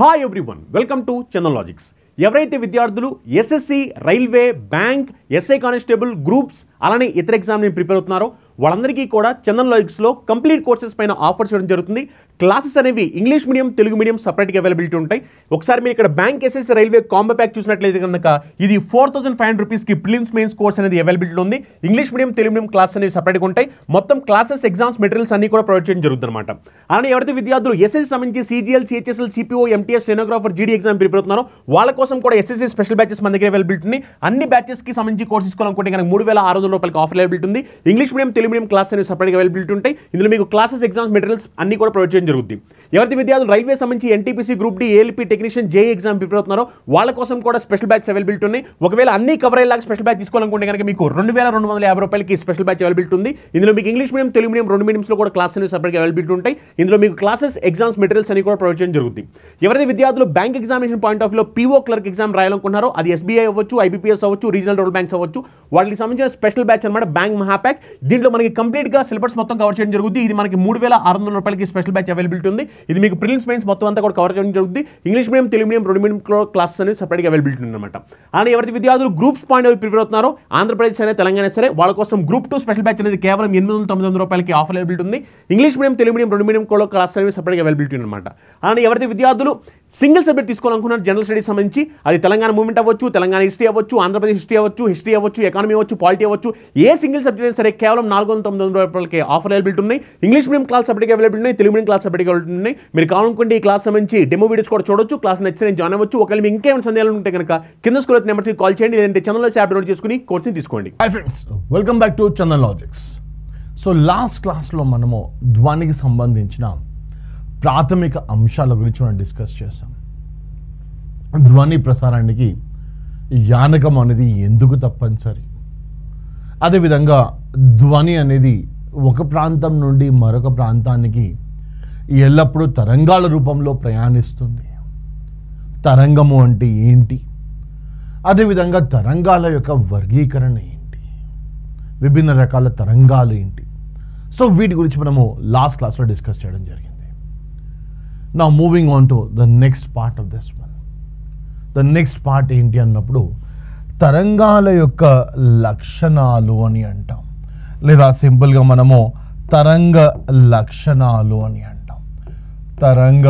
Hi everyone, welcome to Chandan logics. ఎవరైతే విద్యార్థులు SSC, railway, bank, SI constable, groups అలానే ఇతర ఎగ్జామ్ని ప్రిపేర్ అవుతున్నారో వాళ్ళందరికీ కూడా చందన్ లాజిక్స్లో కంప్లీట్ కోర్సెస్ పైన ఆఫర్స్ చేయడం జరుగుతుంది. క్లాసెస్ అనేవి ఇంగ్లీష్ మీడియం, తెలుగు మీడియం సపరేట్గా అవైలబిలిటీ ఉంటాయి. ఒకసారి మీరు ఇక్కడ bank, SSC, railway combo pack చూసినట్లయితే కనుక ఇది 4500 రూపీస్కి ప్రిలిమ్స్ మెయిన్స్ కోర్స్ అనేది అవైలబిలిటీ ఉంది. English medium, Telugu medium class అనేవి సపరేట్గా ఉంటాయి. మొత్తం క్లాసెస్, ఎగ్జామ్స్, మెటీరియల్స్ అన్ని కూడా ప్రొవైడ్ చేయడం జరుగుతుంది అనమాట. అలానే ఎవరైతే విద్యార్థులు ఎస్ఎస్సి సంబంధించి CGL, CHSL, CPO, MTS, stenographer, జీడీ ఎగ్జామ్ ప్రిపేర్ అవుతున్నారో వాళ్ళ కోసం కూడా ఎస్ఎస్సి స్పెషల్ బ్యాచెస్ మన దగ్గర అవైలబిలిటీ ఉంది. అన్ని బ్యాచెస్కి సంబంధించి కోర్స్ తీసుకోవాలనుకుంటే కనుక 3600 రూపాయలకి ఆఫర్ అవైలబిలిటీ ఉంది. English medium, Telugu medium class అనేవి సపరేట్గా అవైలబిలిటీ ఉంటాయి. ఇందులో మీకు క్లాసెస్, ఎగ్జామ్స్, మెటీరియల్స్ అన్ని కూడా ప్రొవైడ్ చేయడం జరుగుతుంది. ఎవరైతే విద్యార్థులు రైల్వే సంబంధించి NTPC, group D, ALP technician, JE exam prepare అవుతున్నారో వాళ్ళ కోసం కూడా స్పెషల్ బ్యాచ్ అవైలబిలిటీ ఉన్నాయి. ఒకవేళ అన్ని కవర్ అయ్యేలాగా స్పెషల్ బ్యాచ్ తీసుకోవాలనుకుంటే కనుక మీకు 2250 రూపాయలకి స్పెషల్ బ్యాచ్ అవైలబిలిటీ ఉంది. ఇందులో మీకు ఇంగ్లీష్ మీడియం, తెలుగు మీడియం రెండు మీడియంస్లో కూడా క్లాస్ అనేవి సపరేట్గా అవైలబిలిటీ ఉంటాయి. ఇందులో మీకు క్లాసెస్, ఎగ్జామ్స్, మెటీరియల్స్ అన్ని కూడా ప్రొవైడ్ చేయడం జరుగుతుంది. ఎవరైతే విద్యార్థులు బ్యాంక్ ఎగ్జామినేషన్ పాయింట్ ఆఫ్ వ్యూలో పీఓ క్లర్క్ ఎగ్జామ్ రాయాలనుకుంటున్నారో అది ఎస్బీఐ అవ్వచ్చు, ఐబీపీఎస్ అవ్వచ్చు, రీజనల్ రూరల్ బ్యాంక్స్ అవ్వచ్చు, వాటికి సంబంధించిన స్పెషల్ బ్యాచ్ అనమాట బ్యాంక్ మహాప్యాక్. దీంట్లో మనకి కంప్లీట్గా సిలబస్ మొత్తం కవర్ చేయడం జరుగుతుంది. ఇది మనకి 3600 రూపాయలకి స్పెషల్ బ్యాచ్ అవైలబిలిటీ ఉంది. ఇది మీకు ప్రిలిమ్స్ మెయిన్స్ మొత్తం అంతా కూడా కవర్ చేయడం జరుగుతుంది. ఇంగ్లీష్ మీడియం, తెలుగు మీడియం రెండు మీడియం క్లాసెస్ అనేది సపరేట్గా అవైలబిలిటీ ఉందన్నమాట. అలానే ఎవరైతే విద్యార్థులు గ్రూప్స్ పాయింట్ ఆఫ్ ప్రిపేర్ అవుతున్నారో ఆంధ్రప్రదేశ్ అనే తెలంగాణ సరే వాళ్ళ కోసం గ్రూప్ 2 స్పెషల్ బ్యాచ్ అనేది కేవలం 800-900 రూపాయలకి ఆఫర్ అవైలబిలిటీ ఉంది. ఇంగ్లీష్ మీడియం, తెలుగు మీడియం రెండు మీడియం క్లాస్ అనేవి సపరేట్గా అవైలబిలిటీ అనమాట. అలానే ఎవరైతే విద్యార్థులు సింగిల్ సబ్జెక్ట్ తీసుకోవాలనుకున్నారు జనరల్ స్టడీస్ సంబంధించి అది తెలంగాణ మూవ్మెంట్ అవ్వచ్చు, తెలంగాణ హిస్టరీ అవ్వచ్చు, ఆంధ్రప్రదేశ్ హిస్టరీ అవ్వచ్చు, ఎకానమీ అవ్వచ్చు, పాలిటీ అవ్వచ్చు, ఏ సింగిల్ సబ్జెక్ట్ అయినా సరే కేవలం 400-900 రూపాయలకి ఆఫర్ అవైలబిలిటీ ఉన్నాయి. ఇంగ్లీష్ మీడియం క్లాస్ సపరేట్గా అవైలబిలిటీ ఉన్నాయి, తెలుగు మీడియం క్లాస్ సపరేట్గా అవైలబిలిటీ ఉన్నాయి. మీరు కావాలనుకుంటే ఈ క్లాస్ సంబంధించి డెమో వీడియోస్ కూడా చూడొచ్చు. క్లాస్ నచ్చితే నేను జాయిన్ అవ్వచ్చు. ఒకవేళ మీకు ఇంకేమైనా సందేహాలు ఉంటే కనుక కింద స్కూల్ నెంబర్కి కాల్ చేయండి, లేదంటే ఛానల్లో యాప్ డౌన్లోడ్ చేసుకుని కోర్సుని తీసుకోండి. Hi friends, welcome back to Chandan logics. So last క్లాస్లో మనము ధ్వనికి సంబంధించిన ప్రాథమిక అంశాల గురించి మనం డిస్కస్ చేసాం. ధ్వని ప్రసారానికి యానకం అనేది ఎందుకు తప్పనిసరి, అదేవిధంగా ధ్వని అనేది ఒక ప్రాంతం నుండి మరొక ప్రాంతానికి ఎల్లప్పుడూ తరంగాల రూపంలో ప్రయాణిస్తుంది. తరంగము అంటే ఏంటి, అదేవిధంగా తరంగాల యొక్క వర్గీకరణ ఏంటి, విభిన్న రకాల తరంగాలు ఏంటి, సో వీటి గురించి మనము లాస్ట్ క్లాస్లో డిస్కస్ చేయడం జరిగింది. Now moving on to the next part of this one. The next part ఏంటి అన్నప్పుడు తరంగాల యొక్క లక్షణాలు అని అంటాం, లేదా సింపుల్గా మనము తరంగ లక్షణాలు అని అంటాం. తరంగ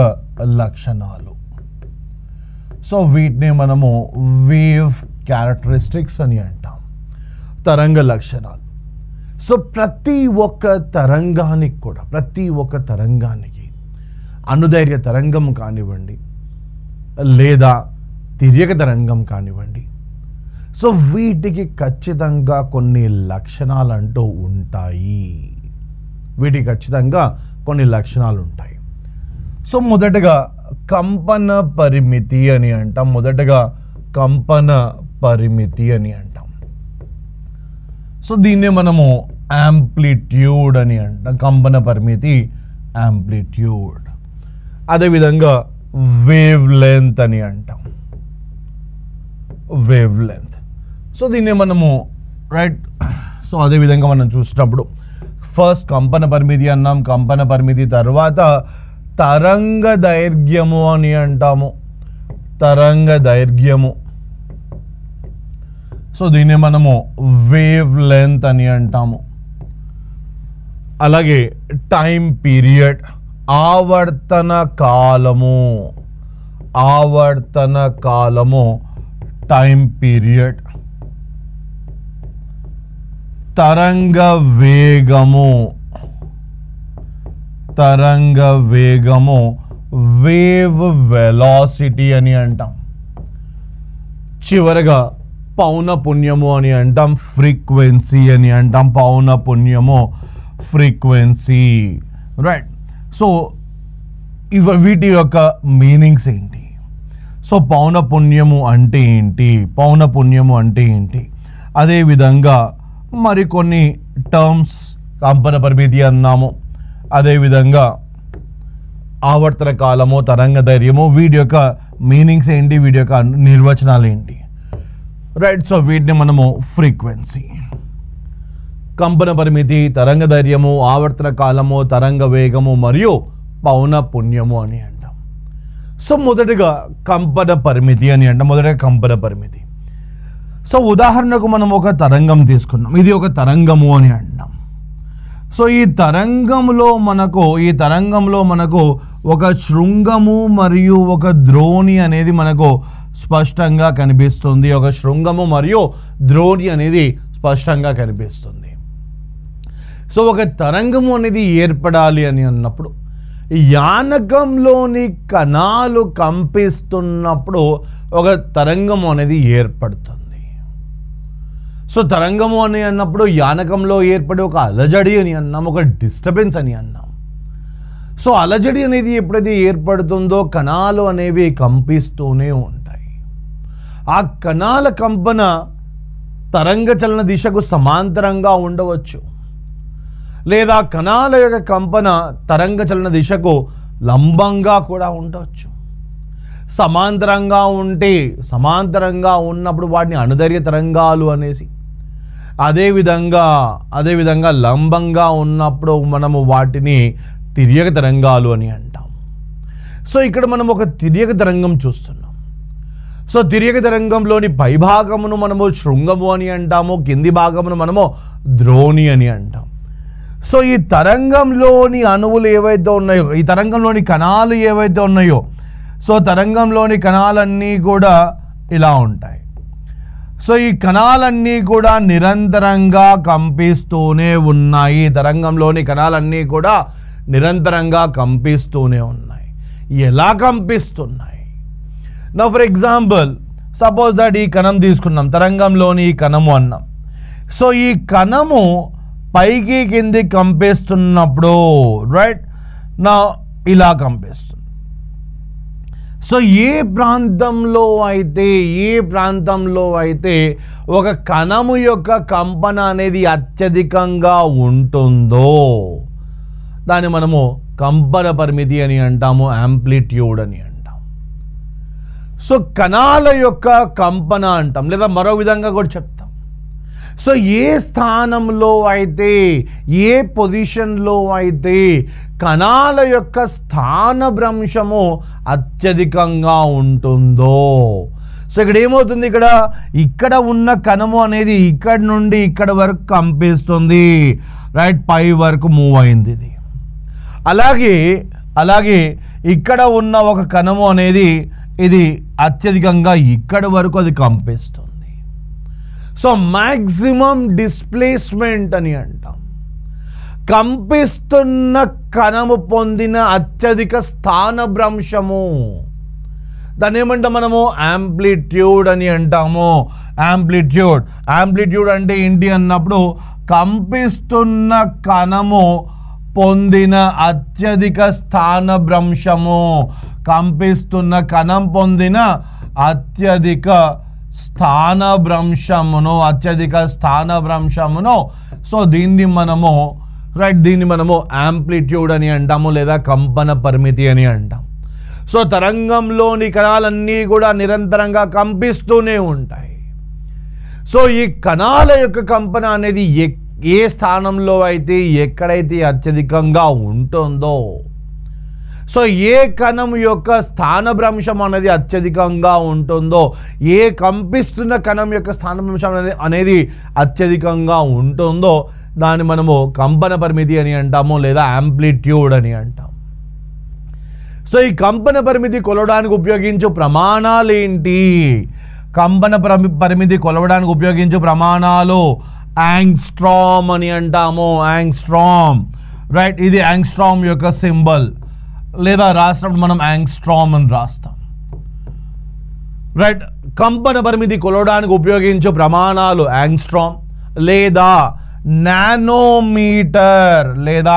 లక్షణాలు, సో వీటిని మనము వేవ్ క్యారెక్టరిస్టిక్స్ అని అంటాం. తరంగ లక్షణాలు. సో ప్రతి ఒక్క తరంగానికి అనుదైర్ఘ్య తరంగం కానివ్వండి, లేదా తిర్యక తరంగం కానివ్వండి, సో వీటికి ఖచ్చితంగా కొన్ని లక్షణాలు అంటూ ఉంటాయి. సో మొదటగా కంపన పరిమితి అని అంటాం. సో దీన్నే మనము యాంప్లిట్యూడ్ అని అంటాం. కంపన పరిమితి, యాంప్లిట్యూడ్. అదేవిధంగా వేవ్ లెంత్ అని అంటాం. Wave length. సో దీన్నే మనము సో అదేవిధంగా మనం చూసినప్పుడు ఫస్ట్ కంపన పరిమితి అన్నాం. కంపన పరిమితి తర్వాత తరంగ దైర్ఘ్యము అని అంటాము. తరంగ దైర్ఘ్యము. సో దీన్ని మనము వేవ్ లెంత్ అని అంటాము. అలాగే టైం పీరియడ్, ఆవర్తన కాలము, టైం పీరియడ్. తరంగ వేగము, వేవ్ వెలాసిటీ అని అంటాం. చివరగా పౌనపున్యము అని అంటాం, ఫ్రీక్వెన్సీ అని అంటాం. పౌనపున్యము, ఫ్రీక్వెన్సీ. రైట్. సో వీటి యొక్క మీనింగ్స్ ఏంటి? సో పౌనపున్యము అంటే ఏంటి, అదేవిధంగా మరికొన్ని టర్మ్స్, కంపన పరిమితి అన్నాము, అదేవిధంగా ఆవర్తన కాలము, తరంగ ధైర్యము, వీటి యొక్క మీనింగ్స్ ఏంటి, వీటి యొక్క నిర్వచనాలు ఏంటి. రైట్. సో వీటిని మనము ఫ్రీక్వెన్సీ, కంపన పరిమితి, తరంగ ధైర్యము, ఆవర్తన కాలము, తరంగ వేగము మరియు పౌనపున్యము అని అంటాం. సో మొదటగా కంపన పరిమితి అని అంటాం. మొదటగా కంపన పరిమితి. సో ఉదాహరణకు మనం ఒక తరంగం తీసుకున్నాం. ఇది ఒక తరంగము అని అంటాం. సో ఈ తరంగంలో మనకు ఒక శృంగము మరియు ఒక ద్రోణి అనేది మనకు స్పష్టంగా కనిపిస్తుంది. ఒక శృంగము మరియు ద్రోణి అనేది స్పష్టంగా కనిపిస్తుంది. సో ఒక తరంగము అనేది ఏర్పడాలి అని అన్నప్పుడు యానకంలోని కణాలు కంపిస్తున్నప్పుడు ఒక తరంగము అనేది ఏర్పడుతుంది. సో తరంగము అని అన్నప్పుడు యానకంలో ఏర్పడే ఒక అలజడి అని అన్నాం, ఒక డిస్టర్బెన్స్ అని అన్నాం. సో అలజడి అనేది ఎప్పుడైతే ఏర్పడుతుందో కణాలు అనేవి కంపిస్తూనే ఉంటాయి. ఆ కణాల కంపన తరంగ చలన దిశకు సమాంతరంగా ఉండవచ్చు, లేదా కణాల యొక్క కంపన తరంగ చలన దిశకు లంబంగా కూడా ఉండవచ్చు. సమాంతరంగా ఉన్నప్పుడు వాటిని అనుదైర్ఘ్య తరంగాలు అనేసి, అదేవిధంగా లంబంగా ఉన్నప్పుడు మనము వాటిని తిర్యక తరంగాలు అని అంటాం. సో ఇక్కడ మనం ఒక తిర్యక తరంగం చూస్తున్నాం. సో తిర్యక తరంగంలోని పై భాగమును మనము శృంగము అని అంటాము, కింది భాగమును మనము ద్రోణి అని అంటాం. సో ఈ తరంగంలోని అణువులు ఏవైతే ఉన్నాయో, ఈ తరంగంలోని కణాలు ఏవైతే ఉన్నాయో, సో తరంగంలోని కణాలన్నీ కూడా ఇలా ఉంటాయి. సో ఈ కణాలన్నీ కూడా నిరంతరంగా కంపిస్తూనే ఉన్నాయి. తరంగంలోని కణాలన్నీ కూడా నిరంతరంగా కంపిస్తూనే ఉన్నాయి. ఎలా కంపిస్తున్నాయి? Now for example, suppose that ఈ కణం తీసుకున్నాం, తరంగంలోని ఈ కణము అన్నాం. సో ఈ కణము పైకి కింది కంపిస్తున్నప్పుడు రైట్ నా ఇలా కంపిస్తుంది. సో ఏ ప్రాంతంలో అయితే ఒక కణము యొక్క కంపన అనేది అత్యధికంగా ఉంటుందో దాన్ని మనము కంపన పరిమితి అని అంటాము, యాంప్లిట్యూడ్ అని అంటాం. సో కణాల యొక్క కంపన అంటాం, లేదా మరో విధంగా కూడా చెప్తాం. సో ఏ స్థానంలో అయితే, ఏ పొజిషన్లో అయితే కణాల యొక్క స్థానభ్రంశము అత్యధికంగా ఉంటుందో, సో ఇక్కడ ఏమవుతుంది, ఇక్కడ ఉన్న కణము అనేది ఇక్కడ నుండి ఇక్కడ వరకు కంపిస్తుంది, రైట్, పై వరకు మూవ్ అయింది ఇది. అలాగే ఇక్కడ ఉన్న ఒక కణము అనేది ఇది అత్యధికంగా ఇక్కడ వరకు అది కంపిస్తుంది. సో మ్యాక్సిమం డిస్ప్లేస్మెంట్ అని అంటాం. కంపిస్తున్న కణము పొందిన అత్యధిక స్థానభ్రంశము, దాన్ని ఏమంటాం మనము? యాంప్లిట్యూడ్ అని అంటాము. యాంప్లిట్యూడ్ అంటే ఏంటి అన్నప్పుడు కంపిస్తున్న కణము పొందిన అత్యధిక స్థానభ్రంశము, కంపిస్తున్న కణం పొందిన అత్యధిక స్థానభ్రంశమును సో దీన్ని మనము యాంప్లిట్యూడ్ అని అంటాము, లేదా కంపన పరిమితి అని అంటాం. సో తరంగంలోని కణాలన్నీ కూడా నిరంతరంగా కంపిస్తూనే ఉంటాయి. సో ఈ కణాల యొక్క కంపన అనేది ఏ స్థానంలో అయితే, ఎక్కడైతే అత్యధికంగా ఉంటుందో, సో ఏ కణం యొక్క స్థానభ్రంశం అనేది అత్యధికంగా ఉంటుందో, ఏ కంపిస్తున్న కణం యొక్క స్థానభ్రంశం అనేది అత్యధికంగా ఉంటుందో దాన్ని మనము కంపన పరిమితి అని అంటాము, లేదా యాంప్లిట్యూడ్ అని అంటాం. సో ఈ కంపన పరిమితి కొలవడానికి ఉపయోగించే ప్రమాణాలు ఏంటి? కంపన పరిమితి కొలవడానికి ఉపయోగించే ప్రమాణాలు యాంగ్స్ట్రామ్ అని అంటాము. యాంగ్స్ట్రామ్, రైట్, ఇది యాంగ్స్ట్రామ్ యొక్క సింబల్, లేదా రాసినప్పుడు మనం యాంగ్స్ట్రామ్ అని రాస్తాం, రైట్. కంపన పరిమితి కొలవడానికి ఉపయోగించే ప్రమాణాలు యాంగ్స్ట్రామ్, లేదా నానోమీటర్, లేదా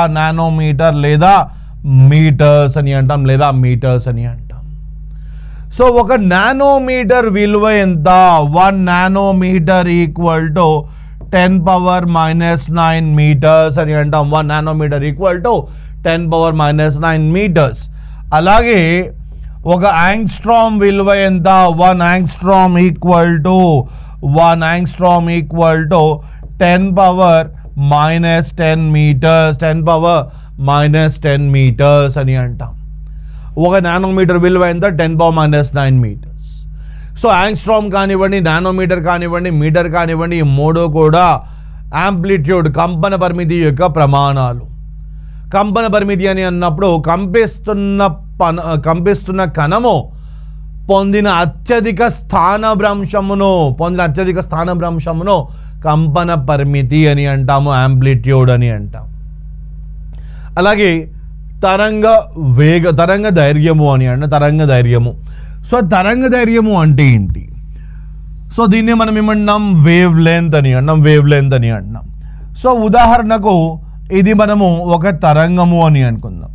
మీటర్స్ అని అంటాం, లేదా మీటర్స్ అని అంటాం. సో ఒక నానోమీటర్ విలువ ఎంత? 1 నానోమీటర్ ఈక్వల్ టు 10⁻⁹ మీటర్స్ అని అంటాం. 1 నానోమీటర్ ఈక్వల్ టు 10⁻⁹ మీటర్స్. అలాగే ఒక యాంగ్స్ట్రామ్ విలువ ఎంత? 1 angstrom equal to 10⁻⁻10 metres, 10⁻⁻10 metres అని అంటాం. ఒక నానోమీటర్ విలువ ఎంత 10⁻⁹ మీటర్స్. సో యాంగ్స్ట్రామ్ కానివ్వండి, నానోమీటర్ కానివ్వండి, మీటర్ కానివ్వండి, ఈ మూడు కూడా యాంప్లిట్యూడ్ కంపన పరిమితి యొక్క ప్రమాణాలు. కంపన పరిమితి అని అన్నప్పుడు కంపిస్తున్న కణము పొందిన అత్యధిక స్థానభ్రంశమును కంపన పరిమితి అని అంటాము, యాంప్లిట్యూడ్ అని అంటాం. అలాగే తరంగ దైర్ఘ్యము అని అంటే తరంగ దైర్ఘ్యము. సో తరంగ దైర్ఘ్యము అంటే ఏంటి? సో దీన్ని మనం ఏమంటున్నాం? వేవ్ లెంత్ అని అంటున్నాం. సో ఉదాహరణకు ఇది మనము ఒక తరంగము అని అనుకుందాం.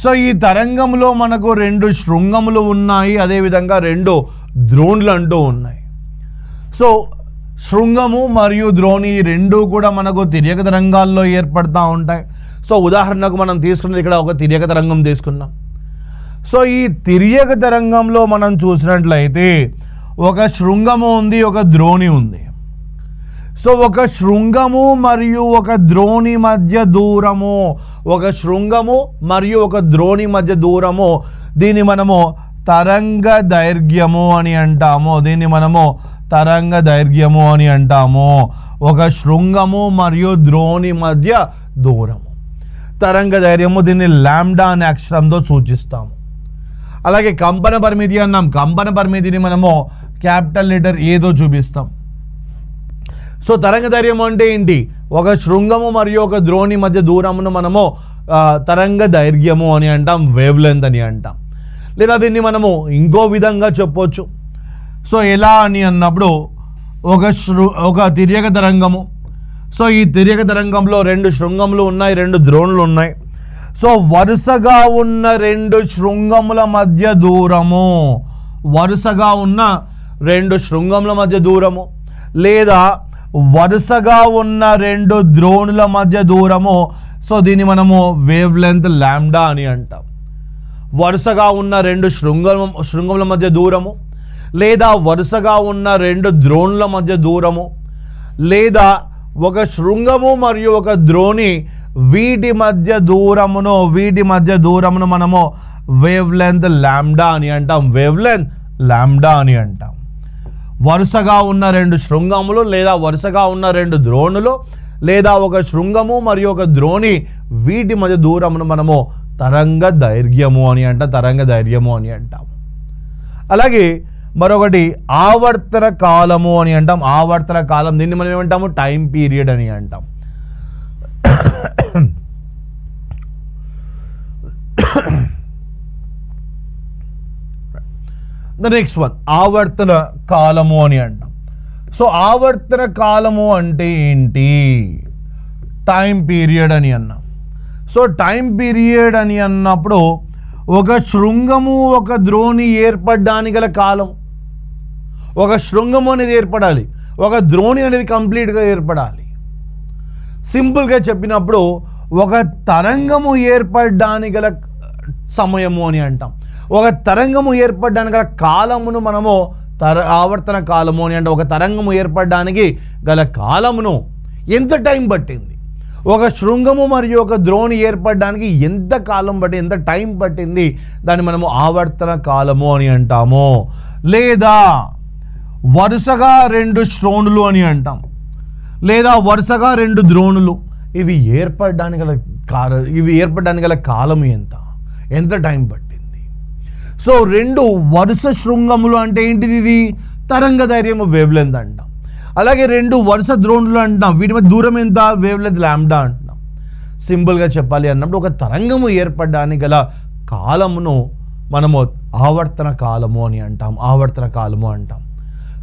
సో ఈ తరంగంలో మనకు 2 శృంగములు ఉన్నాయి, అదేవిధంగా 2 ద్రోణులు అంటూ ఉన్నాయి. సో శృంగము మరియు ద్రోణి రెండు కూడా మనకు తిర్యక తరంగాల్లో ఏర్పడుతూ ఉంటాయి. సో ఉదాహరణకు మనం తీసుకున్నది ఇక్కడ ఒక తిర్యక తరంగం తీసుకున్నాం. సో ఈ తిర్యక తరంగంలో మనం చూసినట్లయితే ఒక శృంగము ఉంది, ఒక ద్రోణి ఉంది. సో ఒక శృంగము మరియు ఒక ద్రోణి మధ్య దూరము, దీన్ని మనము తరంగ దైర్ఘ్యము అని అంటాము. ఒక శృంగము మరియు ద్రోణి మధ్య దూరము తరంగ దైర్ఘ్యము, దీన్ని లాంబ్డా అనే అక్షరంతో సూచిస్తాము. అలాగే కంపన పరిమితి అన్నాం. కంపన పరిమితిని మనము క్యాపిటల్ లెటర్ ఏదో చూపిస్తాం. సో తరంగ దైర్ఘ్యం అంటే ఏంటి? ఒక శృంగము మరియు ఒక ద్రోణి మధ్య దూరమును మనము తరంగ దైర్ఘ్యము అని అంటాం, వేవ్ లెంత్ అని అంటాం. లేదా దీన్ని మనము ఇంకో విధంగా చెప్పొచ్చు. సో ఎలా అని అన్నప్పుడు ఒక తిర్యక తరంగము. సో ఈ తిర్యక తరంగంలో 2 శృంగములు ఉన్నాయి, 2 ద్రోణులు ఉన్నాయి. సో వరుసగా ఉన్న 2 శృంగముల మధ్య దూరము, లేదా వరుసగా ఉన్న 2 ద్రోణుల మధ్య దూరము. సో దీన్ని మనము వేవ్ లెంత్ లాంబ్డా అని అంటాం. వరుసగా ఉన్న 2 శృంగముల మధ్య దూరము, లేదా వరుసగా ఉన్న 2 ద్రోణుల మధ్య దూరము, లేదా ఒక శృంగము మరియు ఒక ద్రోణి వీటి మధ్య దూరమును మనము వేవ్ లెంత్ లాంబ్డా అని అంటాం. వరుసగా ఉన్న 2 శృంగములు, లేదా వరుసగా ఉన్న 2 ద్రోణులు, లేదా ఒక శృంగము మరియు ఒక ద్రోణి వీటి మధ్య దూరమును మనము తరంగ దైర్ఘ్యము అని అంటాం. అలాగే మరొకటి ఆవర్తన కాలము అని అంటాం. ఆవర్తన కాలం, దీన్ని మనం ఏమంటాము? టైం పీరియడ్ అని అంటాం. ద నెక్స్ట్ వన్ ఆవర్తన కాలము అని అంటాం. సో ఆవర్తన కాలము అంటే ఏంటి? టైం పీరియడ్ అని అన్నాం. సో టైం పీరియడ్ అని అన్నప్పుడు ఒక శృంగము ఒక ద్రోణి ఏర్పడడానికి గల కాలం, ఒక శృంగము అనేది ఏర్పడాలి, ఒక ద్రోణి అనేది కంప్లీట్గా ఏర్పడాలి. సింపుల్గా చెప్పినప్పుడు ఒక తరంగము ఏర్పడడానికి గల సమయము అని అంటాం. ఒక తరంగము ఏర్పడడానికి గల కాలమును మనము ఆవర్తన కాలము అని అంటే ఒక తరంగము ఏర్పడడానికి గల కాలమును ఎంత టైం పట్టింది, ఒక శృంగము మరియు ఒక ద్రోణి ఏర్పడడానికి ఎంత కాలం పట్టింది, ఎంత టైం పట్టింది, దాన్ని మనము ఆవర్తన కాలము అని అంటాము. లేదా వరుసగా 2 శ్రోణులు అని అంటాం, లేదా వరుసగా 2 ద్రోణులు, ఇవి ఏర్పడడానికి గల కాలం ఎంత టైం పట్టింది. సో 2 వరుస శృంగములు అంటే ఏంటిది? ఇది తరంగ దైర్ఘ్యము, వేవ్ లెంత్ అంటాం. అలాగే 2 వరుస ద్రోణులు అంటాం, వీటి మధ్య దూరం ఎంత? వేవ్ లెంత్ లాంబ్డా అంటున్నాం. సింపుల్గా చెప్పాలి అన్నప్పుడు ఒక తరంగము ఏర్పడడానికి గల కాలమును మనము ఆవర్తన కాలము అని అంటాం.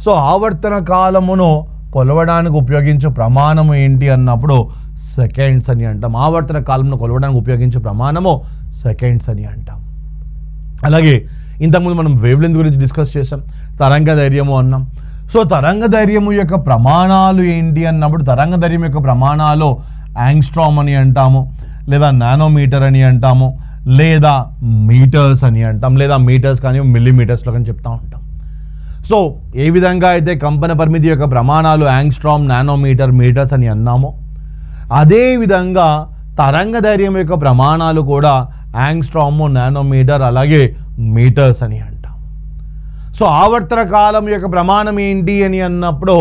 సో ఆవర్తన కాలమును కొలవడానికి ఉపయోగించే ప్రమాణము ఏంటి అన్నప్పుడు సెకండ్స్ అని అంటాం. ఆవర్తన కాలంను కొలవడానికి ఉపయోగించే ప్రమాణము సెకండ్స్ అని అంటాం. అలాగే ఇంతకుముందు మనం వేవ్ లెంత్ గురించి డిస్కస్ చేసాం, తరంగ ధైర్యము అన్నాం. సో తరంగ ధైర్యము యొక్క ప్రమాణాలు ఏంటి అన్నప్పుడు తరంగ ధైర్యం యొక్క ప్రమాణాలు యాంగ్స్ట్రామ్ అని అంటాము, లేదా నానోమీటర్ అని అంటాము, లేదా మీటర్స్ అని అంటాం, లేదా మీటర్స్ కానీ మిల్లీమీటర్స్లో కానీ చెప్తా ఉంటాం. సో ఏ విధంగా అయితే కంపన పరిమితి యొక్క ప్రమాణాలు యాంగ్స్ట్రామ్, నానోమీటర్, మీటర్స్ అని అన్నామో, అదేవిధంగా తరంగ ధైర్యం యొక్క ప్రమాణాలు కూడా యాంగ్స్ట్రాము, నానోమీటర్, అలాగే మీటర్స్ అని అంటాం. సో ఆవర్తన కాలం యొక్క ప్రమాణం ఏంటి అని అన్నప్పుడు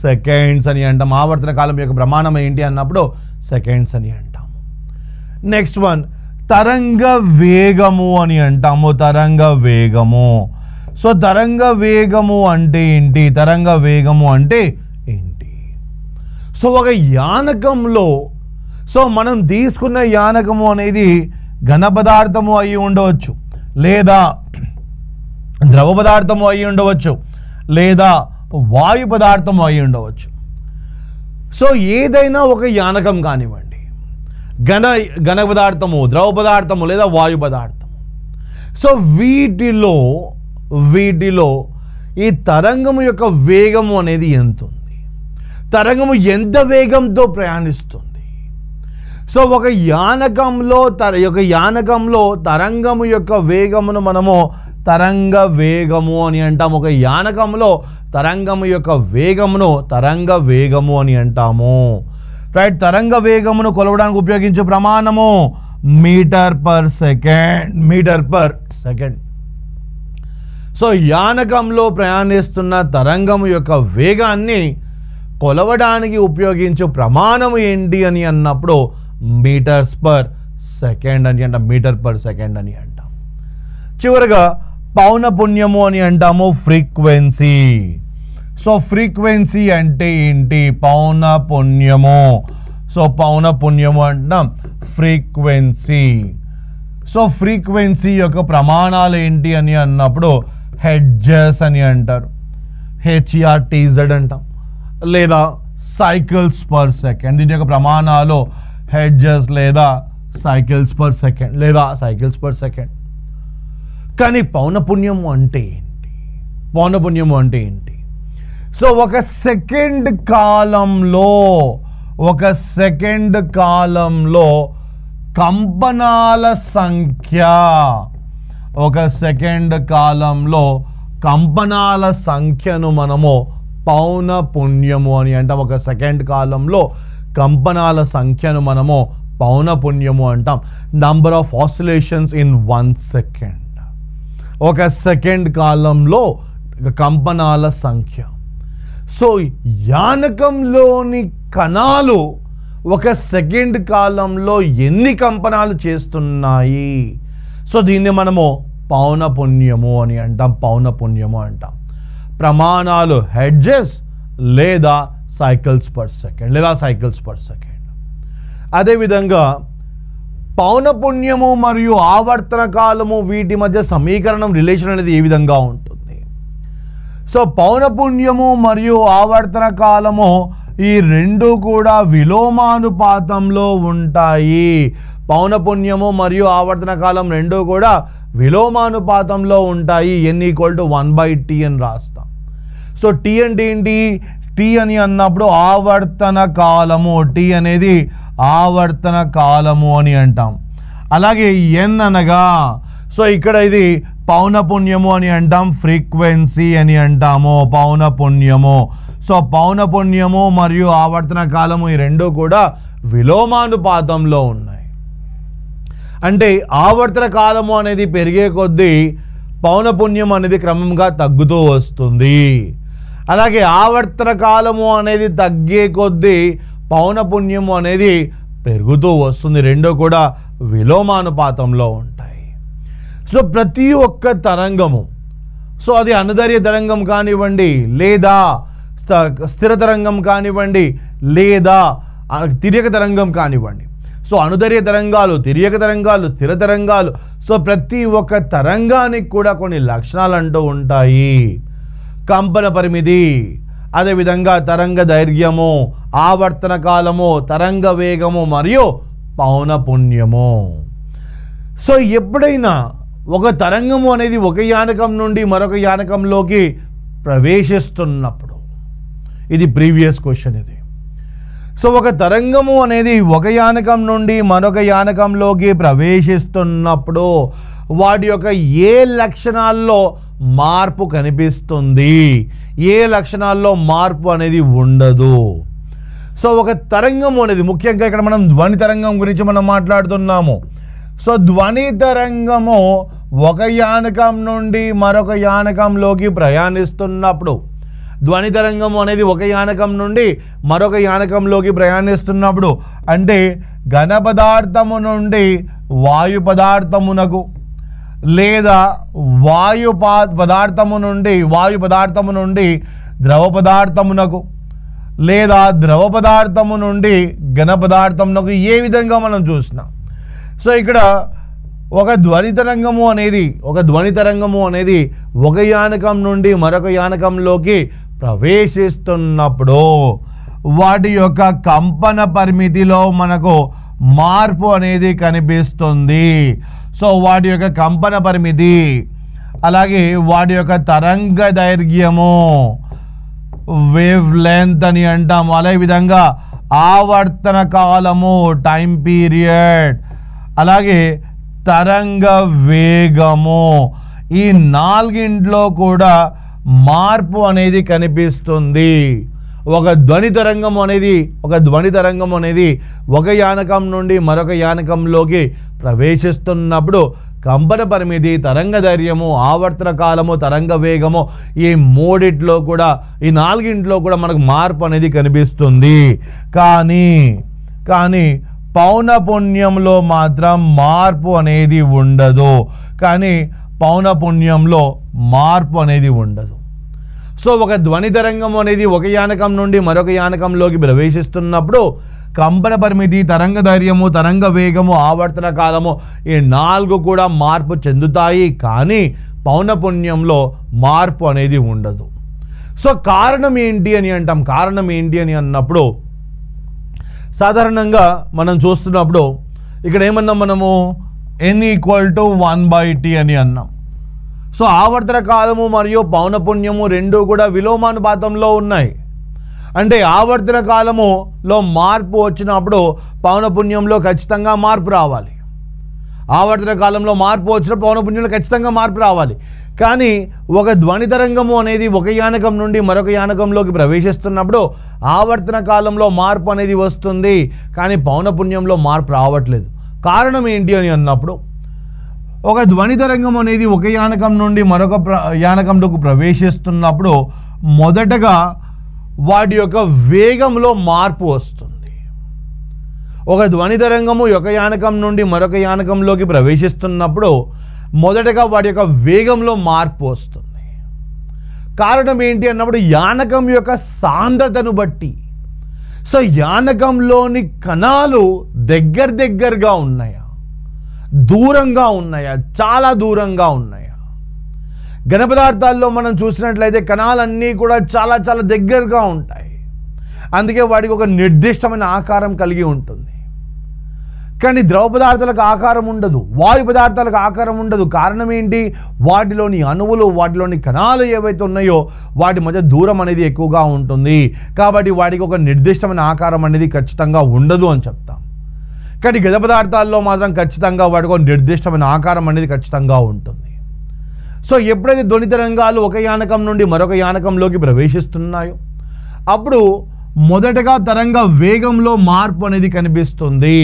సెకండ్స్ అని అంటాం. ఆవర్తన కాలం యొక్క ప్రమాణం ఏంటి అన్నప్పుడు సెకండ్స్ అని అంటాం. నెక్స్ట్ వన్ తరంగ వేగము అని అంటాము. తరంగ వేగము. సో తరంగ వేగము అంటే ఏంటి? తరంగ వేగము అంటే ఏంటి? సో ఒక యానకంలో మనం తీసుకున్న యానకము అనేది ఘన పదార్థము అయి ఉండవచ్చు, లేదా ద్రవ పదార్థము అయి ఉండవచ్చు, లేదా వాయు పదార్థము అయి ఉండవచ్చు. సో ఏదైనా ఒక యానకం కానివ్వండి, ఘన పదార్థము, ద్రవ పదార్థము లేదా వాయు పదార్థము. సో వీటిలో ఈ తరంగము యొక్క వేగము అనేది ఎంత ఉంది? తరంగము ఎంత వేగంతో ప్రయాణిస్తుంది? సో ఒక యానకంలో తరంగము యొక్క వేగమును మనము తరంగ వేగము అని అంటాం. ఒక యానకంలో తరంగము యొక్క వేగమును తరంగ వేగము అని అంటాము. రైట్. తరంగ వేగమును కొలవడానికి ఉపయోగించే ప్రమాణము మీటర్ పర్ సెకండ్. సో యానకంలో ప్రయాణిస్తున్న తరంగము యొక్క వేగాన్ని కొలవడానికి ఉపయోగించే ప్రమాణము ఏంటి అని అన్నప్పుడు మీటర్స్ పర్ సెకండ్ అని అంటాం. మీటర్ పర్ సెకండ్ అని అంటాం. చివరగా పౌనపున్యము అని అంటాము. ఫ్రీక్వెన్సీ. సో ఫ్రీక్వెన్సీ అంటే ఏంటి? పౌనపున్యము. సో పౌనపున్యము అంటాం ఫ్రీక్వెన్సీ. సో ఫ్రీక్వెన్సీ యొక్క ప్రమాణాలు ఏంటి అని అన్నప్పుడు హెడ్జెస్ అని అంటారు. హెచ్ఆర్టీజెడ్ అంటాం, లేదా సైకిల్స్ పర్ సెకండ్. దీని యొక్క ప్రమాణాలు హెడ్జెస్ లేదా సైకిల్స్ పర్ సెకండ్. కానీ పౌనపున్యము అంటే ఏంటి? సో ఒక సెకండ్ కాలంలో కంపనాల సంఖ్యను మనము పౌనపున్యము అని అంటాం. ఒక సెకండ్ కాలంలో కంపనాల సంఖ్యను మనము పౌనపున్యము అంటాం. Number of oscillations in 1 second. ఒక సెకండ్ కాలంలో కంపనాల సంఖ్య. సో యానకంలోని కణాలు ఒక సెకండ్ కాలంలో ఎన్ని కంపనాలు చేస్తున్నాయి? సో దీన్ని మనము పౌనపున్యము అని అంటాం. ప్రమాణాలు హెడ్జెస్ లేదా సైకిల్స్ పర్ సెకండ్. అదేవిధంగా పౌనపున్యము మరియు ఆవర్తన కాలము వీటి మధ్య సమీకరణం రిలేషన్ అనేది ఏ విధంగా ఉంటుంది? సో పౌనపున్యము మరియు ఆవర్తన కాలము ఈ రెండు కూడా విలోమానుపాతంలో ఉంటాయి. పౌనపున్యము మరియు ఆవర్తన కాలం రెండు కూడా విలోమానుపాతంలో ఉంటాయి. n=1/t అని రాస్తాం. సో టీ అంటే ఏంటి? టీ అని అన్నప్పుడు ఆవర్తన కాలము. టీ అనేది ఆవర్తన కాలము అని అంటాం. అలాగే ఎన్ అనగా సో ఇక్కడ ఇది పౌనపున్యము అని అంటాం, ఫ్రీక్వెన్సీ అని అంటాము. పౌనపున్యము. సో పౌనపున్యము మరియు ఆవర్తన కాలము ఈ రెండు కూడా విలోమానుపాతంలో ఉన్నాయి. అంటే ఆవర్తన కాలము అనేది పెరిగే కొద్దీ పౌనపున్యం అనేది క్రమంగా తగ్గుతూ వస్తుంది. అలాగే ఆవర్తన కాలము అనేది తగ్గే కొద్దీ పౌనపున్యము అనేది పెరుగుతూ వస్తుంది. రెండు కూడా విలోమానుపాతంలో ఉంటాయి. సో ప్రతి ఒక్క తరంగము, సో అది అనుదర్య తరంగం కానివ్వండి, లేదా స్థిర తరంగం కానివ్వండి, లేదా తిర్యక తరంగం కానివ్వండి. సో అనుదర్య తరంగాలు, తిర్యక తరంగాలు, స్థిర తరంగాలు, సో ప్రతి ఒక్క తరంగానికి కూడా కొన్ని లక్షణాలు అంటూ ఉంటాయి. కంపన పరిమితి, అదేవిధంగా తరంగ దైర్ఘ్యము, ఆవర్తన కాలము, తరంగ వేగము మరియు పౌనపున్యము. సో ఎప్పుడైనా ఒక తరంగము అనేది ఒక యానకం నుండి మరొక యానకంలోకి ప్రవేశిస్తున్నప్పుడు, ఇది ప్రీవియస్ క్వశ్చన్ ఇది. సో ఒక తరంగము అనేది ఒక యానకం నుండి మరొక యానకంలోకి ప్రవేశిస్తున్నప్పుడు వాటి యొక్క ఏ లక్షణాల్లో మార్పు కనిపిస్తుంది, ఏ లక్షణాల్లో మార్పు అనేది ఉండదు. సో ఒక తరంగము అనేది ముఖ్యంగా ఇక్కడ మనం ధ్వని తరంగం గురించి మనం మాట్లాడుతున్నాము. సో ధ్వని తరంగము ఒక యానకం నుండి మరొక యానకంలోకి ప్రయాణిస్తున్నప్పుడు, ధ్వని తరంగము అనేది ఒక యానకం నుండి మరొక యానకంలోకి ప్రయాణిస్తున్నప్పుడు, అంటే ఘన పదార్థము నుండి వాయు పదార్థమునకు లేదా వాయు పదార్థము నుండి ద్రవ పదార్థమునకు లేదా ద్రవ పదార్థము నుండి ఘన పదార్థమునకు ఏ విధంగా మనం చూసినాం. సో ఇక్కడ ఒక ధ్వని తరంగము అనేది ఒక యానకం నుండి మరొక యానకంలోకి ప్రవేశిస్తున్నప్పుడు వాటి యొక్క కంపన పరిమితిలో మనకు మార్పు అనేది కనిపిస్తుంది. సో వాటి యొక్క కంపన పరిమితి, అలాగే వాటి యొక్క తరంగ దైర్ఘ్యము, వేవ్ లెంత్ అని అంటాము, అదే విధంగా ఆవర్తన కాలము, టైం పీరియడ్, అలాగే తరంగ వేగము, ఈ నాలుగింట్లో కూడా మార్పు అనేది కనిపిస్తుంది. ఒక ధ్వని తరంగం అనేది ఒక యానకం నుండి మరొక యానకంలోకి ప్రవేశిస్తున్నప్పుడు కంపన పరిమితి, తరంగ ధైర్యము, ఆవర్తన కాలము, తరంగ వేగము, ఈ మూడిట్లో కూడా, ఈ నాలుగింట్లో కూడా మనకు మార్పు అనేది కనిపిస్తుంది. కానీ పౌనపున్యంలో మాత్రం మార్పు అనేది ఉండదు. సో ఒక ధ్వని తరంగం అనేది ఒక యానకం నుండి మరొక యానకంలోకి ప్రవేశిస్తున్నప్పుడు కంపన పరిమితి, తరంగ ధైర్యము, తరంగ వేగము, ఆవర్తన కాలము, ఈ నాలుగు కూడా మార్పు చెందుతాయి. కానీ పౌనపున్యంలో మార్పు అనేది ఉండదు. సో కారణం ఏంటి అని అన్నప్పుడు సాధారణంగా మనం చూస్తున్నప్పుడు ఇక్కడ ఏమన్నాం, మనము n = 1/t అని అన్నాం. సో ఆవర్తన కాలము మరియు పౌనపున్యము రెండూ కూడా విలోమానుపాతంలో ఉన్నాయి. అంటే ఆవర్తన కాలములో మార్పు వచ్చినప్పుడు పౌనపున్యంలో ఖచ్చితంగా మార్పు రావాలి. ఆవర్తన కాలంలో మార్పు వచ్చినప్పుడు పౌనపున్యంలో ఖచ్చితంగా మార్పు రావాలి. కానీ ఒక ధ్వని తరంగము అనేది ఒక యానకం నుండి మరొక యానకంలోకి ప్రవేశిస్తున్నప్పుడు ఆవర్తన కాలంలో మార్పు అనేది వస్తుంది, కానీ పౌనపున్యంలో మార్పు రావట్లేదు. కారణం ఏంటి అని అన్నప్పుడు, ఒక ధ్వని తరంగం అనేది ఒక యానకం నుండి మరొక యానకంలోకి ప్రవేశిస్తున్నప్పుడు మొదటగా వాటి యొక్క వేగంలో మార్పు వస్తుంది. ఒక ధ్వని తరంగము ఒక యానకం నుండి మరొక యానకంలోకి ప్రవేశిస్తున్నప్పుడు మొదటగా వాటి యొక్క వేగంలో మార్పు వస్తుంది. కారణం ఏంటి అన్నప్పుడు యానకం యొక్క సాంద్రతను బట్టి. సో యానకంలోని కణాలు దగ్గరగా ఉన్నాయా, దూరంగా ఉన్నాయా, చాలా దూరంగా ఉన్నాయా? ఘన పదార్థాల్లో మనం చూసినట్లయితే కణాలన్నీ కూడా చాలా దగ్గరగా ఉంటాయి. అందుకే వాటికి ఒక నిర్దిష్టమైన ఆకారం కలిగి ఉంటుంది. కానీ ద్రవ పదార్థాలకు ఆకారం ఉండదు, వాయు పదార్థాలకు ఆకారం ఉండదు. కారణం ఏంటి? వాటిలోని అణువులు, వాటిలోని కణాలు ఏవైతే ఉన్నాయో వాటి మధ్య దూరం అనేది ఎక్కువగా ఉంటుంది. కాబట్టి వాటికి ఒక నిర్దిష్టమైన ఆకారం అనేది ఖచ్చితంగా ఉండదు అని చెప్తాం. కానీ ఘన పదార్థాల్లో మాత్రం ఖచ్చితంగా వాటికి ఒక నిర్దిష్టమైన ఆకారం అనేది ఖచ్చితంగా ఉంటుంది. సో ఎప్పుడైతే ధ్వని తరంగాలు ఒక యానకం నుండి మరొక యానకంలోకి ప్రవేశిస్తున్నాయో అప్పుడు మొదటగా తరంగ వేగంలో మార్పు అనేది కనిపిస్తుంది.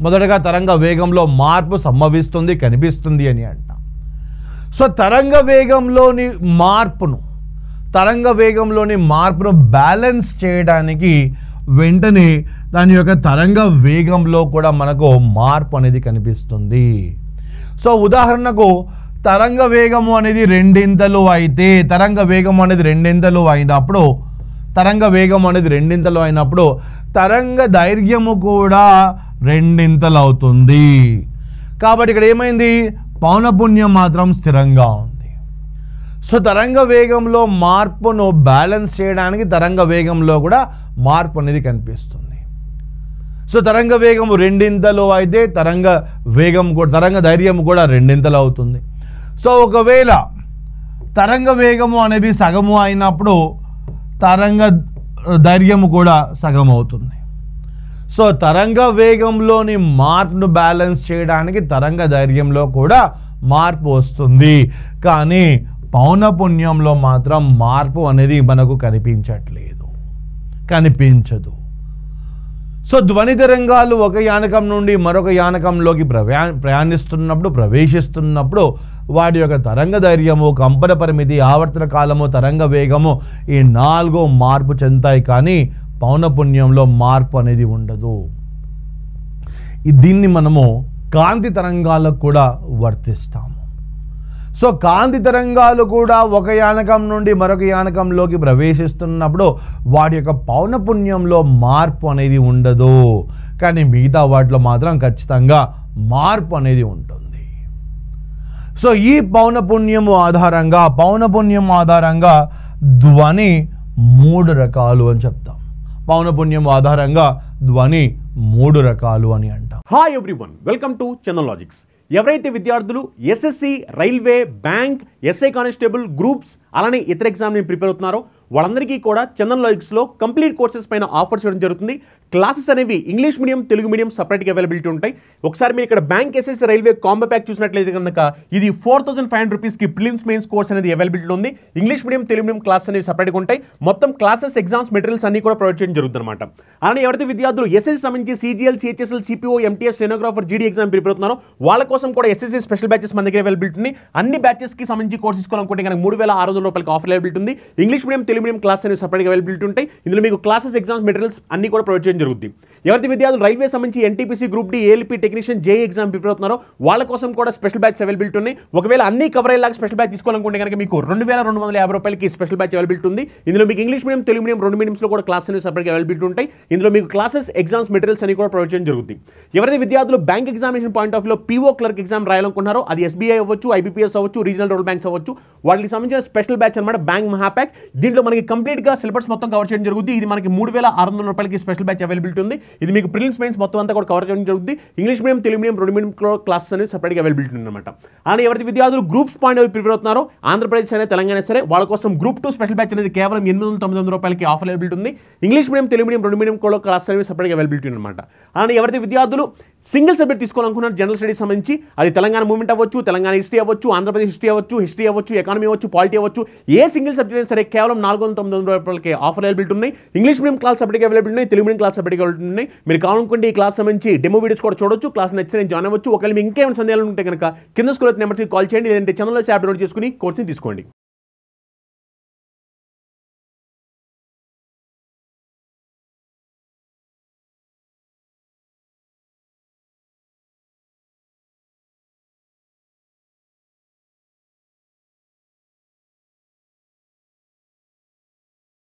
మొదటగా తరంగ వేగంలో మార్పు సంభవిస్తుంది, కనిపిస్తుంది అని అంటాం. సో తరంగ వేగంలోని మార్పును బ్యాలెన్స్ చేయడానికి వెంటనే దాని యొక్క తరంగ వేగంలో కూడా మనకు మార్పు అనేది కనిపిస్తుంది. సో ఉదాహరణకు తరంగ వేగము అనేది రెండింతలు అయినప్పుడు తరంగ దైర్ఘ్యము కూడా రెండింతలు అవుతుంది. కాబట్టి ఇక్కడ ఏమైంది? పౌనపున్యం మాత్రం స్థిరంగా ఉంది. సో తరంగ వేగంలో మార్పును బ్యాలెన్స్ చేయడానికి తరంగ వేగంలో కూడా మార్పు అనేది కనిపిస్తుంది. సో తరంగ వేగము రెండింతలు అయితే తరంగ దైర్ఘ్యము కూడా రెండింతలు అవుతుంది. సో ఒకవేళ తరంగ వేగము అనేది సగము అయినప్పుడు తరంగ దైర్ఘ్యము కూడా సగం అవుతుంది. సో తరంగ వేగంలోని మార్పును బ్యాలెన్స్ చేయడానికి తరంగ దైర్ఘ్యంలో కూడా మార్పు వస్తుంది. కానీ పౌనపున్యంలో మాత్రం మార్పు అనేది మనకు కనిపించదు. సో ధ్వని తరంగాలు ఒక యానకం నుండి మరొక యానకంలోకి ప్రవేశిస్తున్నప్పుడు వాటి యొక్క తరంగ ధైర్యము, కంపన పరిమితి, ఆవర్తన కాలము, తరంగ వేగము ఈ 4 మార్పు చెందుతాయి, కానీ పౌనపున్యంలో మార్పు అనేది ఉండదు. దీన్ని మనము కాంతి తరంగాలకు కూడా వర్తిస్తాము. సో కాంతి తరంగాలు కూడా ఒక యానకం నుండి మరొక యానకంలోకి ప్రవేశిస్తున్నప్పుడు వాటి యొక్క పౌనపున్యంలో మార్పు అనేది ఉండదు, కానీ మిగతా వాటిలో మాత్రం ఖచ్చితంగా మార్పు అనేది ఉంటుంది. సో ఈ పౌనపున్యం ఆధారంగా ధ్వని 3 రకాలు అని చెప్తాం. పౌనపున్యం ఆధారంగా ధ్వని 3 రకాలు అని అంటాం. Hi everyone, welcome to Chandan logics. ఎవరైతే విద్యార్థులు SSC, railway, bank, SI constable, groups అలానే ఇతర ఎగ్జామ్ని ప్రిపేర్ అవుతున్నారో వాళ్ళందరికీ కూడా చందన్ లాజిక్స్లో కంప్లీట్ కోర్సెస్ పైన ఆఫర్ చేయడం జరుగుతుంది. క్లాసెస్ అనేవి ఇంగ్లీష్ మీడియం, తెలుగు మీడియం సపరేట్గా అవైలబిలిటీ ఉంటాయి. ఒకసారి మీరు ఇక్కడ bank, SSC, railway combo pack చూసినట్లయితే కనుక ఇది 4500 రూపీస్కి ప్రిలిమ్స్ మెయిన్స్ కోర్స్ అనేది అవైలబిలిటీ ఉంది. English medium, Telugu medium class అనేవి సపరేట్గా ఉంటాయి. మొత్తం క్లాసెస్, ఎగ్జామ్స్, మెటీరియల్స్ అన్ని కూడా ప్రొవైడ్ చేయడం జరుగుతుంది అనమాట. అలానే ఎవరైతే విద్యార్థులు ఎస్ఎస్సి సంబంధించి CGL, CHSL, CPO, MTS, stenographer, జీడీ ఎగ్జామ్ ప్రిపేర్ అవుతున్నారో వాళ్ళ కోసం కూడా ఎస్ఎస్సి స్పెషల్ బ్యాచెస్ మన దగ్గర అవైలబిలిటీ ఉంది. అన్ని బ్యాచెస్కి సంబంధించి కోర్స్ తీసుకోవాలనుకుంటే కనుక 3600 రూపాయలకి ఆఫర్ అవైలబిలిటీ ఉంది. English medium, Telugu medium class అనేవి సపరేట్గా అవైలబిలిటీ ఉంటాయి. ఇందులో మీకు క్లాసెస్, ఎగ్జామ్స్, మెటీరియల్స్ అన్ని కూడా ప్రొవైడ్ చేయడం జరుగుతుంది. ఎవరైతే విద్యార్థులు రైల్వే సంబంధించి NTPC, group D, ALP technician, JE exam prepare అవుతున్నారో వాళ్ళ కోసం కూడా స్పెషల్ బ్యాచ్ అవైలబిలిటీ ఉన్నాయి. ఒకవేళ అన్ని కవర్ అయ్యేలాగా స్పెషల్ బ్యాచ్ తీసుకోవాలనుకుంటే కనుక మీకు 2250 రూపాయలకి స్పెషల్ బ్యాచ్ అవైలబిలిటీ ఉంది. ఇందులో మీకు ఇంగ్లీష్ మీడియం, తెలుగు మీడియం 2 మీడియంస్లో కూడా క్లాస్ అనేవి సపరేట్గా అవైలబిలిటీ ఉంటాయి. ఇందులో మీకు క్లాసెస్, ఎగ్జామ్స్, మెటీరియల్స్ అన్ని కూడా ప్రొవైడ్ చేయడం జరుగుతుంది. ఎవరైతే విద్యార్థులు బ్యాంక్ ఎగ్జామినేషన్ పాయింట్ ఆఫ్ వ్యూలో పీఓ క్లర్క్ ఎగ్జామ్ రాయాలనుకుంటున్నారో అది ఎస్బీఐ అవ్వచ్చు, ఐబీపీఎస్ అవ్వచ్చు, రీజనల్ రూరల్ బ్యాంక్స్ అవ్వచ్చు, వాటికి సంబంధించిన స్పెషల్ బ్యాచ్ అనమాట బ్యాంక్ మహాప్యాక్. దీంట్లో మనకి కంప్లీట్గా సిలబస్ మొత్తం కవర్ చేయడం జరుగుతుంది. ఇది మనకి 3600 రూపాయలకి స్పెషల్ బ్యాచ్ అవైలబిలిటీ ఉంది. ఇది మీకు ప్రిలిమ్స్ మెయిన్స్ మొత్తం అంతా కూడా కవర్ చేయడం జరుగుతుంది. English medium, Telugu medium 2 medium classes అనేది సపరేట్గా అవైలబిలిటీ ఉందన్నమాట. అలానే ఎవరైతే విద్యార్థులు గ్రూప్స్ పాయింట్ ఆఫ్ ప్రిపేర్ అవుతున్నారో ఆంధ్రప్రదేశ్ అనేది, తెలంగాణ సరే వాళ్ళ కోసం గ్రూప్ 2 స్పెషల్ బ్యాచ్ అనేది కేవలం 899 రూపాయలకి ఆఫర్ అవైలబిలిటీ ఉంది. English medium, Telugu medium 2 medium classes అనేవి సపరేట్గా అవైలబిలిటీ అనమాట. అలానే ఎవరైతే విద్యార్థులు సింగిల్ సబ్జెక్ట్ తీసుకోవాలనుకున్నారు జనరల్ స్టడీస్ సంబంధించి అది తెలంగాణ మూవ్మెంట్ అవ్వచ్చు, తెలంగాణ హిస్టరీ అవ్వచ్చు, ఆంధ్రప్రదేశ్ హిస్టరీ అవ్వచ్చు, ఎకానమీ అవ్వచ్చు, పాలిటీ అవ్వచ్చు, ఏ సింగిల్ సబ్జెక్ట్ అయినా సరే కేవలం 499 రూపాయలకి ఆఫర్ అవైలబిలిటీ ఉన్నాయి. ఇంగ్లీష్ మీడియం క్లాస్ సపరేట్గా అవైలబిలిటీ ఉన్నాయి, తెలుగు మీడియం క్లాస్ సపరేట్గా అవైలబిలిటీ ఉన్నాయి. మీరు కావాలనుకుంటే ఈ క్లాస్ సంబంధించి డెమో వీడియోస్ కూడా చూడొచ్చు. క్లాస్ నచ్చితే జాయిన్ అవ్వచ్చు. ఒకవేళ మీకు ఇంకేమైనా సందేహాలు ఉంటే కనుక కింద స్కూల్ నెంబర్కి కాల్ చేయండి, లేదంటే ఛానల్లో యాప్ డౌన్లోడ్ చేసుకుని కోర్సుని తీసుకోండి.